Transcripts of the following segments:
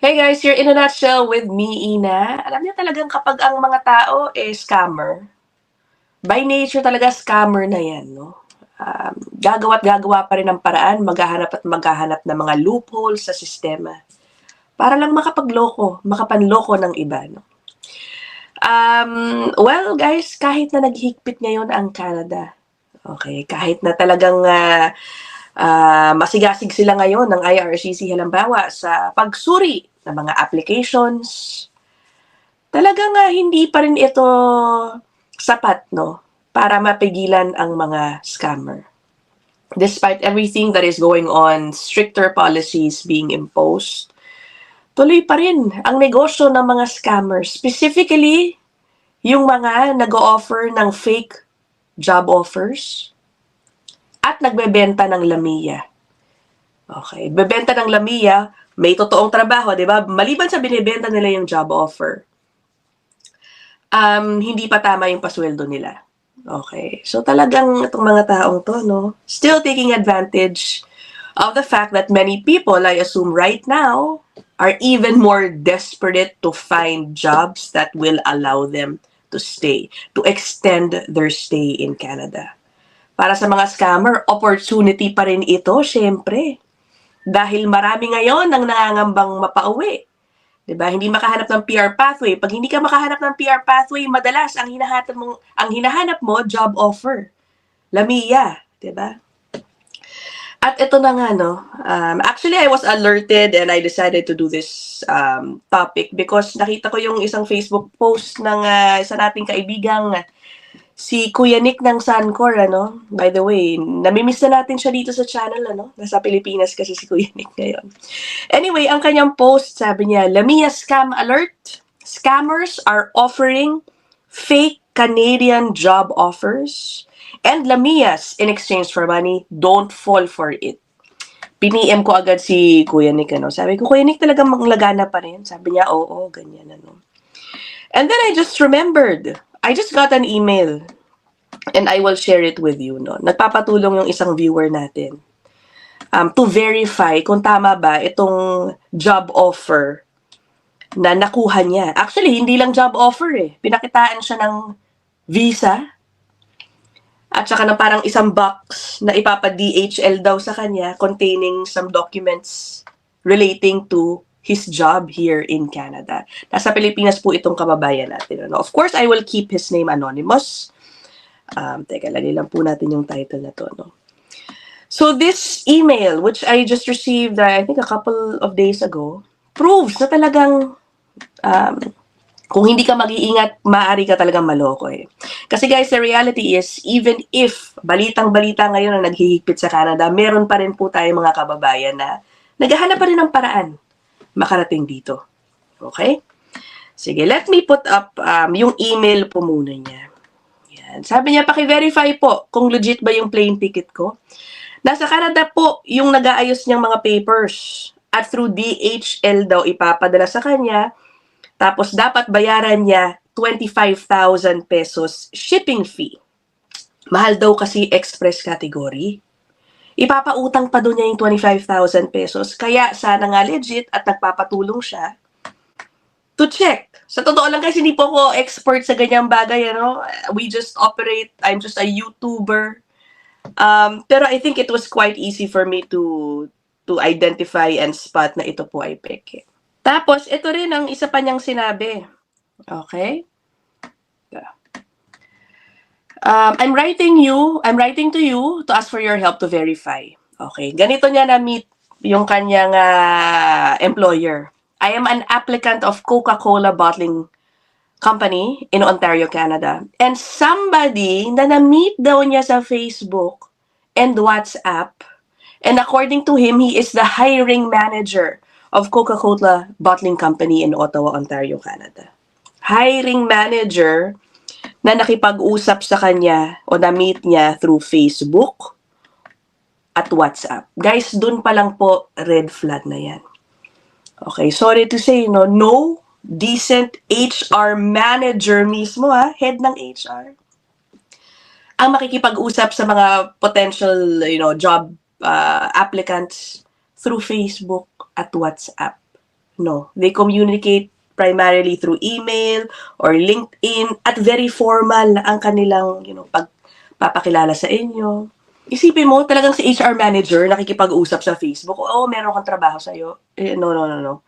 Hey guys, you're in a nutshell with me, Ina. Alam niyo talagang kapag ang mga tao scammer, by nature talaga scammer na yan, no? Gagawa't gagawa pa rin ng paraan, maghahanap at maghahanap ng mga loopholes sa sistema para lang makapanloko ng iba, no? Well guys, kahit na naghihigpit ngayon ang Canada, okay, kahit na talagang masigasig sila ngayon ng IRCC halimbawa sa pagsuri ng mga applications, talagang hindi pa rin ito sapat, no, para mapigilan ang mga scammer. Despite everything that is going on, stricter policies being imposed, tuloy pa rin ang negosyo ng mga scammers. Specifically, yung mga nag-o-offer ng fake job offers at nagbebenta ng lamiya. Okay, bebenta ng lamiya, may totoong trabaho, di ba? Maliban sa binibenta nila yung job offer, hindi pa tama yung pasweldo nila. Okay. So talagang itong mga taong to, no, still taking advantage of the fact that many people, I assume right now, are even more desperate to find jobs that will allow them to stay, to extend their stay in Canada. Para sa mga scammer, opportunity pa rin ito, syempre. Dahil marami ngayon ang nangangambang mapauwi. Diba? Hindi makahanap ng PR pathway. Pag hindi ka makahanap ng PR pathway, madalas ang hinahanap mo job offer. Lamiya, 'di ba? At ito na nga, no. Actually, I was alerted and I decided to do this topic because nakita ko yung isang Facebook post ng isa nating kaibigang si Kuya Nick ng Suncor, ano. By the way, namimiss na natin siya dito sa channel, ano. Nasa Pilipinas kasi si Kuya Nick ngayon. Anyway, ang kanyang post, sabi niya, Lamia scam alert. Scammers are offering fake Canadian job offers and Lamias in exchange for money. Don't fall for it. Piniem ko agad si Kuya Nick, ano. Sabi ko, Kuya Nick, talagang manglagana pa rin. Sabi niya, oo, ganyan, ano. And then I just remembered, I just got an email and I will share it with you, no. Nagpapatulong yung isang viewer natin to verify kung tama ba itong job offer na nakuha niya. Actually, hindi lang job offer Pinakitaan siya ng visa at saka ng parang isang box na ipapa-DHL daw sa kanya containing some documents relating to his job here in Canada. Nasa Pilipinas po itong kababayan natin. Ano? Of course, I will keep his name anonymous. Teka, lagay lang po natin yung title na to. No? So this email, which I just received, I think a couple of days ago, proves na talagang kung hindi ka mag-iingat, maaari ka talagang maloko Kasi guys, the reality is, even if balitang-balita ngayon na naghihigpit sa Canada, meron pa rin po tayong mga kababayan na naghahanap pa rin ng paraan makarating dito. Okay? Sige, let me put up yung email po muna niya. Yan. Sabi niya, paki-verify po kung legit ba yung plane ticket ko. Nasa Canada po yung nag-aayos niyang mga papers at through DHL daw ipapadala sa kanya. Tapos dapat bayaran niya 25,000 pesos shipping fee. Mahal daw kasi express category. Ipapautang pa doon niya yung 25,000 pesos. Kaya sana nga legit at nagpapatulong siya to check. Sa totoo lang kasi hindi po ako expert sa ganyang bagay, ano? We just operate, I'm just a YouTuber. Pero I think it was quite easy for me to identify and spot na ito po ay peke. Tapos, ito rin ang isa pa niyang sinabi. Okay? I'm writing to you to ask for your help to verify. Okay. Ganito niya na-meet yung kanyang employer. I am an applicant of Coca-Cola Bottling Company in Ontario, Canada. And somebody na na-meet daw niya sa Facebook and WhatsApp. And according to him, he is the hiring manager of Coca-Cola Bottling Company in Ottawa, Ontario, Canada. Hiring manager na nakipag-usap sa kanya o na-meet niya through Facebook at WhatsApp. Guys, dun pa lang po, red flag na yan. Okay, sorry to say, no decent HR manager mismo, head ng HR, ang makikipag-usap sa mga potential, job applicants through Facebook at WhatsApp. No, they communicate primarily through email or LinkedIn at very formal ang kanilang, pagpapakilala sa inyo. Isipin mo, talagang si HR manager nakikipag-usap sa Facebook, oh, meron kang trabaho sa'yo. No, no, no, no.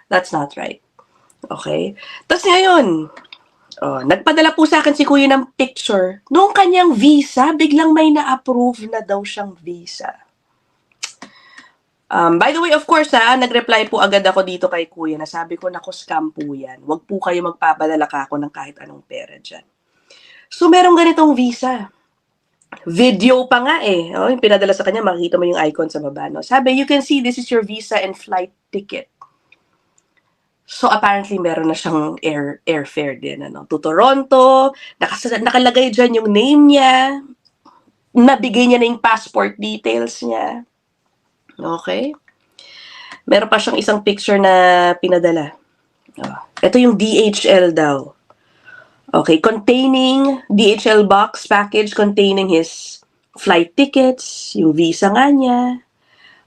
That's not right. Okay? Tapos ngayon, nagpadala po sa akin si Kuya ng picture. Nung kanyang visa, biglang may na-approve na daw siyang visa. By the way, of course, nag-reply po agad ako dito kay Kuya na sabi ko, naku, scam po yan. Huwag po kayo magpapadala ka ako ng kahit anong pera dyan. So, merong ganitong visa. Video pa nga eh. Yung pinadala sa kanya, makikita mo yung icon sa baba. No? Sabi, you can see this is your visa and flight ticket. So, apparently, meron na siyang airfare din, to Toronto. Nakalagay dyan yung name niya. Nabigay niya na yung passport details niya. Okay? Meron pa siyang isang picture na pinadala. Ito yung DHL daw. Okay, containing DHL box package containing his flight tickets, yung visa nga niya,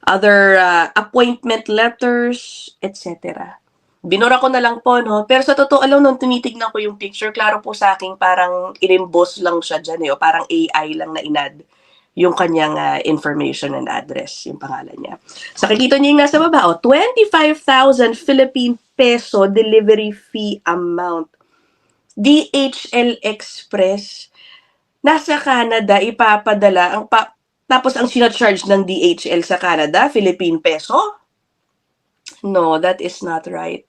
other appointment letters, etc. Binura ko na lang po, no? Pero sa totoo lang, nung tinitignan ko yung picture, klaro po sa akin parang in-emboss lang siya dyan, o parang AI lang na inad yung kanyang information and address, yung pangalan niya. Sa kikita niyo yung nasa baba, 25,000 Philippine peso delivery fee amount. DHL Express, nasa Canada, ipapadala, tapos ang sinacharge ng DHL sa Canada, Philippine peso? No, that is not right.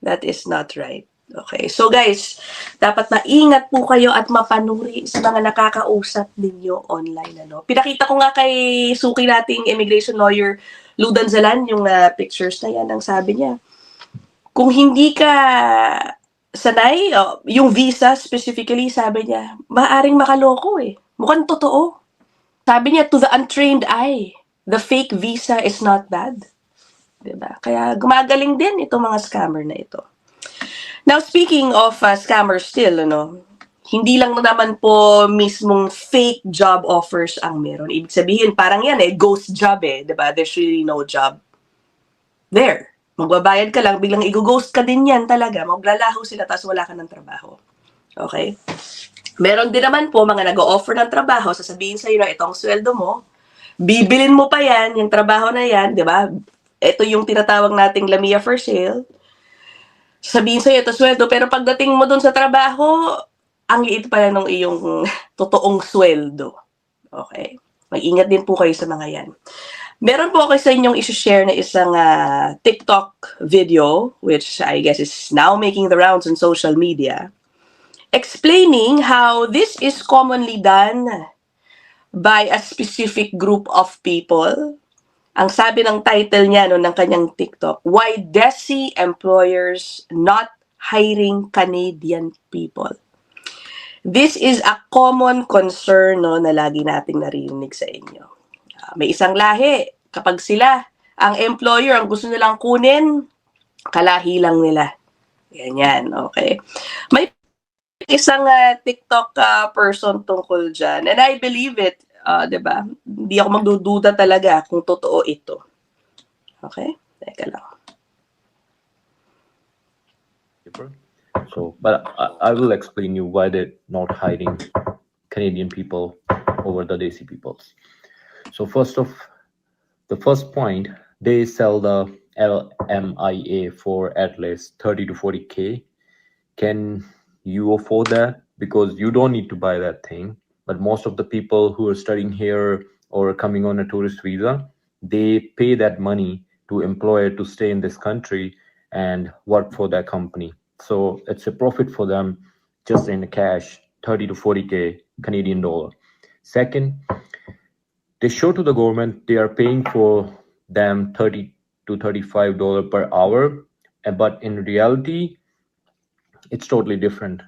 That is not right. Okay. So guys, dapat maingat po kayo at mapanuri sa mga nakakausap ninyo online. Pinakita ko nga kay suki nating immigration lawyer, Ludan Zalan, yung pictures na yan. Ang sabi niya, kung hindi ka sanay, yung visa specifically, sabi niya, maaring makaloko eh. Mukhang totoo. Sabi niya, to the untrained eye, the fake visa is not bad. Diba? Kaya gumagaling din itong mga scammer na ito. Now, speaking of scammers still, hindi lang naman po mismong fake job offers ang meron. Ibig sabihin, parang yan ghost job diba? There's really no job there. Magbabayad ka lang, biglang i-ghost ka din yan talaga. Maglalaho sila, tapos wala ka ng trabaho. Okay? Meron din naman po mga nag-o-offer ng trabaho, sasabihin sa'yo na itong sweldo mo, bibilin mo pa yan, yung trabaho na yan, diba? Ito yung tinatawag nating Lamia for sale. Sabihin sa'yo, ito sweldo, pero pagdating mo dun sa trabaho, ang liit pala ng iyong totoong sweldo. Okay? Mag-ingat din po kayo sa mga yan. Meron po ako sa inyong isi-share na isang TikTok video, which I guess is now making the rounds on social media, explaining how this is commonly done by a specific group of people. Ang sabi ng title niya ng kanyang TikTok, Why Desi Employers Not Hiring Canadian People. This is a common concern na lagi nating narinig sa inyo. May isang lahi, kapag sila, ang employer, ang gusto nilang kunin, kalahi lang nila. Ganyan, okay? May isang TikTok person tungkol dyan, and I believe it. Diba? Hindi ako magdududa talaga kung totoo ito. Okay? Teka lang. So, but I will explain you why they're not hiring Canadian people over the Desi peoples. So the first point, they sell the LMIA for at least 30 to 40K. Can you afford that? Because you don't need to buy that thing. But most of the people who are studying here or coming on a tourist visa, they pay that money to employer to stay in this country and work for that company. So it's a profit for them just in cash, 30 to 40K Canadian dollar. Second, they show to the government they are paying for them $30 to $35 per hour, but in reality, it's totally different.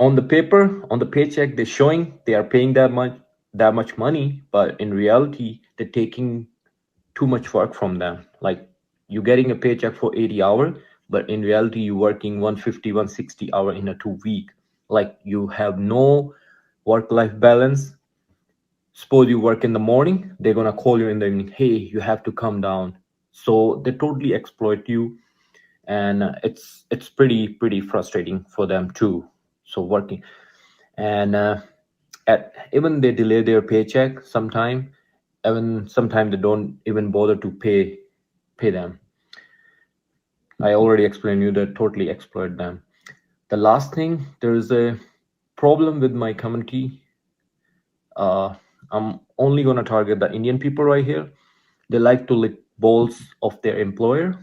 On the paper, on the paycheck, they're showing they are paying that much money, but in reality, they're taking too much work from them. Like you're getting a paycheck for 80 hours, but in reality, you're working 150, 160 hours in a 2 week. Like you have no work-life balance. Suppose you work in the morning, they're gonna call you in the evening. Hey, you have to come down. So they totally exploit you, and it's pretty frustrating for them too. So working, and at even they delay their paycheck sometime. Even sometimes they don't even bother to pay them. I already explained you that totally exploit them. The last thing, there is a problem with my community. I'm only gonna target the Indian people right here. They like to lick balls of their employer.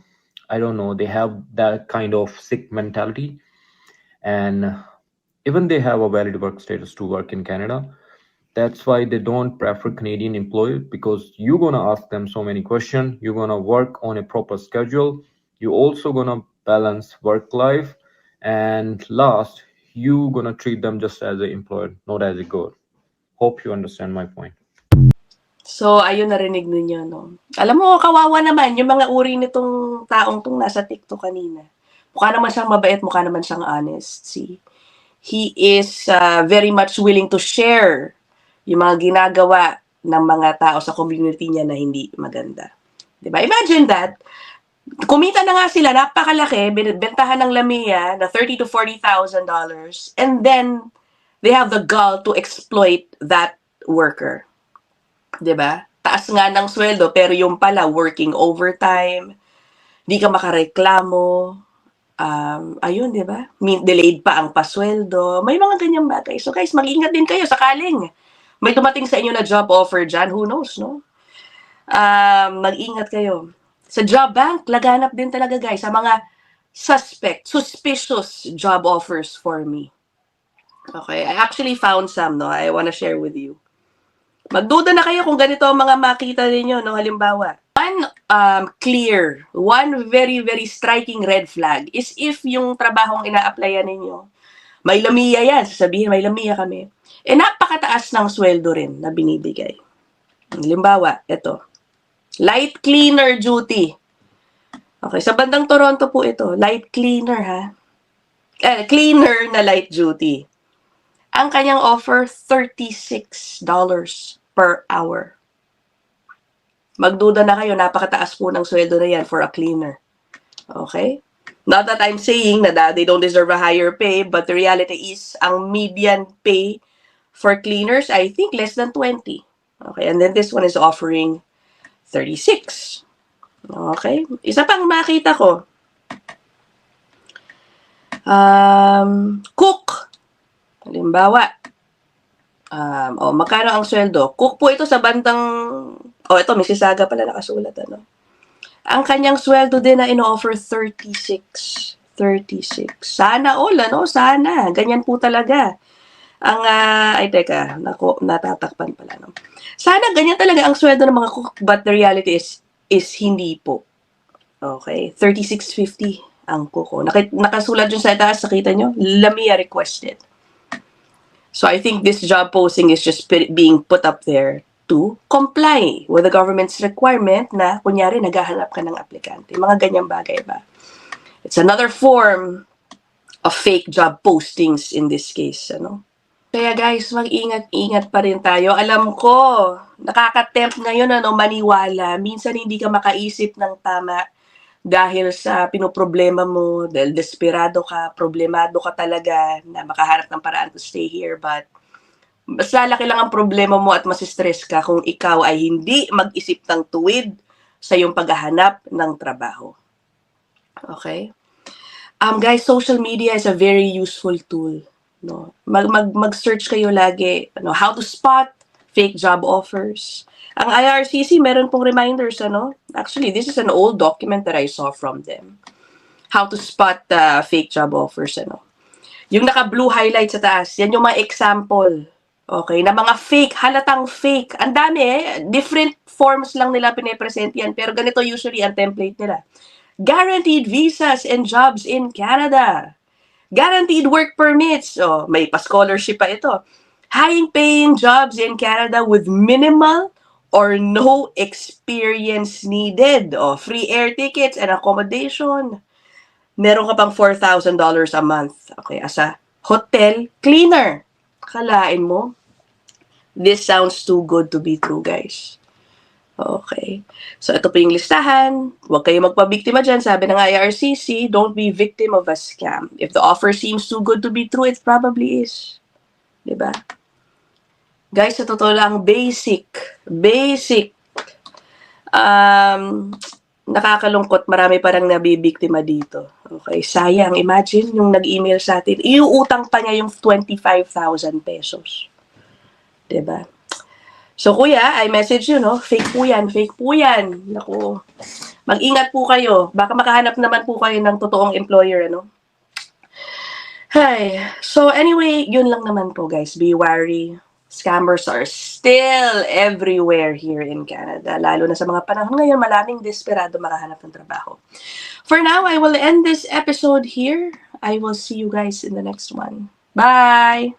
I don't know. They have that kind of sick mentality, and even they have a valid work status to work in Canada. That's why they don't prefer Canadian employees, because you're gonna ask them so many questions. You're gonna work on a proper schedule. You're also gonna balance work life, and last, you gonna treat them just as an employer, not as a god. Hope you understand my point. So, ayun, narinig ninyo, no? Alam mo, kawawa naman yung mga uri nitong taong tong nasa TikTok kanina. Mukha naman siyang mabait, mukha naman siyang honest. See? He is very much willing to share yung mga ginagawa ng mga tao sa community niya na hindi maganda. Diba? Imagine that. Kumita na nga sila, napakalaki, bentahan ng Lamia na $30,000 to $40,000, and then they have the gall to exploit that worker. 'Di ba? Taas nga ng sweldo pero yung pala working overtime, di ka makareklamo. Ayun, 'di ba? Delayed pa ang pasweldo. May mga ganyang bagay. So guys, mag-ingat din kayo sakaling may dumating sa inyo na job offer dyan. Who knows, no? Mag-ingat kayo. Sa job bank, laganap din talaga guys sa mga suspicious job offers for me. Okay, I actually found some, no? I wanna share with you. Magduda na kayo kung ganito ang mga makita ninyo, no? Halimbawa, one very, very striking red flag is if yung trabahong ina-applyan ninyo, may lamiya yan, sasabihin, may lamiya kami. Eh, napakataas ng sweldo rin na binibigay. Halimbawa, ito, light cleaner duty. Okay, sa bandang Toronto po ito, light cleaner ha. Cleaner na light duty. Ang kanyang offer, $36 per hour. Magduda na kayo, napakataas po ng sweldo na yan for a cleaner. Okay? Not that I'm saying na they don't deserve a higher pay, but the reality is, ang median pay for cleaners, I think, less than 20. Okay? And then this one is offering 36. Okay? Isa pang makita ko. Cook. Halimbawa, magkano ang sweldo? Cook po ito sa bandang, ito, Mississauga pala nakasulat, ano? Ang kanyang sweldo din na ino-offer 36. Sana all, ano? Sana. Ganyan po talaga. Ang, teka, natatakpan pala, no? Sana ganyan talaga ang sweldo ng mga cook, but the reality is hindi po. Okay? 36.50 ang cook. Nakasulat dun sa taas, nakita nyo? Lamia requested. So I think this job posting is just being put up there to comply with the government's requirement na, kunyari, naghahanap ka ng aplikante. Mga ganyang bagay ba? It's another form of fake job postings in this case, ano? Kaya guys, mag-ingat-ingat pa rin tayo. Alam ko, nakaka-tempt ngayon, ano, maniwala. Minsan hindi ka makaisip ng tama dahil sa pinoproblema mo, dahil desperado ka, problemado ka talaga na makahanap ng paraan to stay here, but mas lalaki lang ang problema mo at masistress ka kung ikaw ay hindi mag-isip ng tuwid sa iyong paghahanap ng trabaho. Okay? Guys, social media is a very useful tool. No? Mag-search kayo lagi, how to spot fake job offers. Ang IRCC, meron pong reminders, ano? Actually, this is an old document that I saw from them. How to spot fake job offers, ano? Yung naka-blue highlight sa taas, yan yung mga example. Okay, na mga fake, halatang fake. Ang dami different forms lang nila pinipresent yan, pero ganito usually ang template nila. Guaranteed visas and jobs in Canada. Guaranteed work permits. May pa-scholarship pa ito. High-paying jobs in Canada with minimal or no experience needed. Free air tickets and accommodation. Meron ka pang $4,000 a month. Okay, as a hotel cleaner. Kalain mo, This sounds too good to be true, guys. Okay. So, ito po yung listahan. Huwag kayo magpabiktima dyan. Sabi ng IRCC, don't be victim of a scam. If the offer seems too good to be true, it probably is. Diba? Guys, sa totoo lang, basic. Nakakalungkot, marami parang nabibiktima dito. Okay, sayang. Imagine yung nag-email sa atin, iuutang pa niya yung 25,000 pesos. Diba? So, kuya, I message you, no? Fake po yan. Naku. Mag-ingat po kayo. Baka makahanap naman po kayo ng totoong employer, ano? Hi. So, anyway, yun lang naman po, guys. Be wary. Scammers are still everywhere here in Canada. Lalo na sa mga panahon ngayon, maraming desperado makahanap ng trabaho. For now, I will end this episode here. I will see you guys in the next one. Bye!